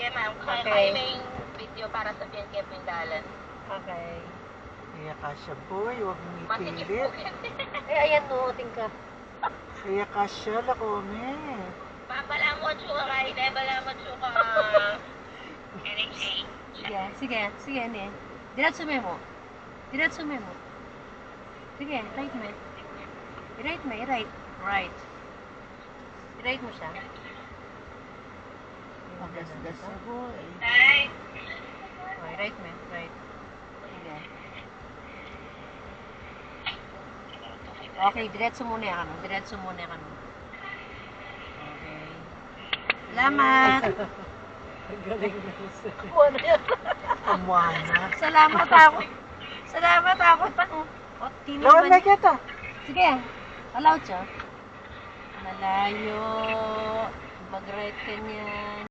Sige, ma'am. Okay. Kayo na yung video para sa PNKF Mindalan. Okay. Kaya kasya boy, huwag mong Masikip ipilit. po yan. Ayan no, tingka. Kaya kasya, lakome. Babala mo, chuka kayo. Babala mo, chuka. NHA. Sige, ne. Diretso mo. Sige, right mo. Right. I-right mo siya. Magasgas na boy. Ay. Okay, right mo. Right. Sige. Okay, diretso muna ka no. Okay. Salamat. Ang galing na siya. Kuha na yan. Amwana. Salamat ako. O, Lawan na kita. Sige, allowed siya. Malayo. Mag-right ka niyan.